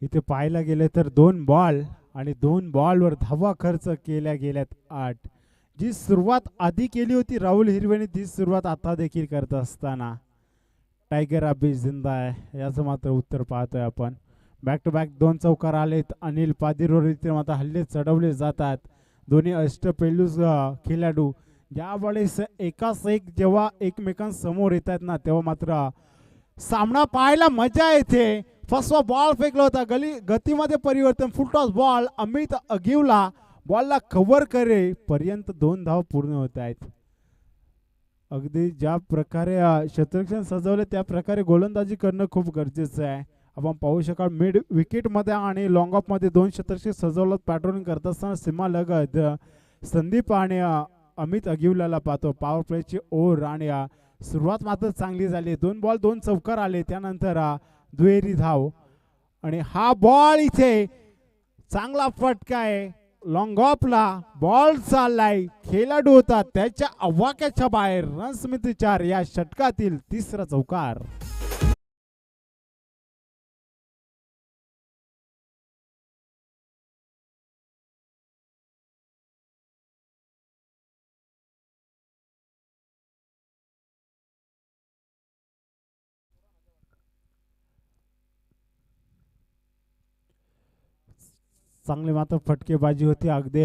इथे पाहायला गेले तर 2 बॉल आणि 2 बॉलवर धावा खर्च केल्या गेल्यात 8. जी सुरुवात आधी केली होती राहुल हिरवेने ती सुरुवात आता देखील करत असताना टायगर अभी जिंदा आहे याचं मात्र उत्तर पाहतोय आपण. बॅक टू बॅक 2 चौकार आलेत. अनिल पादिरोर इथे मात्र हल्ले चढवले जातात. दोन्ही अष्टपैलू खेळाडू ज्यावेळेस एकाच एक जेव्हा एकमेकांसमोर येतात ना तेव्हा मात्र सामना पाहायला मजा येते. फर्स्ट बॉल फेकला होता गतीमध्ये परिवर्तन फुलटॉस बॉल अमित अगिवला बॉलला कव्हर करे पर्यंत 2 धाव पूर्ण होत आहेत. अगदी ज्या प्रकारे क्षेत्ररक्षण सजवले त्या प्रकारे गोलंदाजी करणं खूप गरजेचं आहे. आपण पाहू शकाल मिड विकेट मध्ये आणि लॉंग ऑफ मध्ये 2 क्षेत्ररक्षक सजवलं पॅट्रोलिंग करत असताना सीमा लगत संदीप आणि अमित अगिवलाला पाहतो. पॉवर प्लेची ओव्हर आणि सुरुवात मात्र चांगली झाली. 2 बॉल 2 चौकार आले त्यानंतर दुहेरी धाव आणि हा बॉल इथे चांगला फटका आहे. लॉंग ऑफला बॉल चाललाय खेळाडू होता त्याच्या आवाक्याच्या बाहेर रन समिती 4 या षटकातील तिसरा चौकार. चांगली मात्र फटकेबाजी होती. अगदी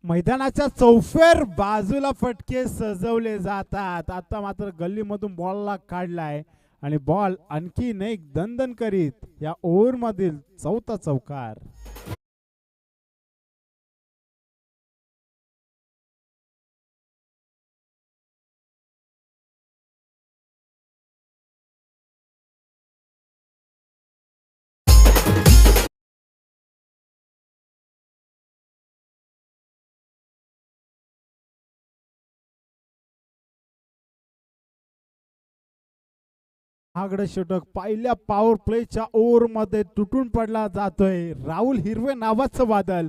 मैदानाच्या चौफेर बाजूला फटके सजवले जातात. आता मात्र गल्लीमधून बॉलला काढलाय आणि बॉल आणखीन एक दणदण करीत या ओव्हर मधील चौथा चौकार. आगडे षटक पहिल्या पॉवर प्लेच्या ओव्हर मध्ये तुटून पडला जातोय. राहुल हिरवे नावाचं बादल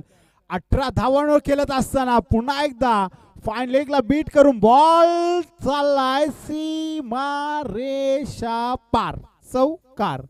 18 धावांवर खेळत असताना पुन्हा एकदा फाईन लेगला बीट करून बॉल चाललाय सीमा रेषा पार चौकार.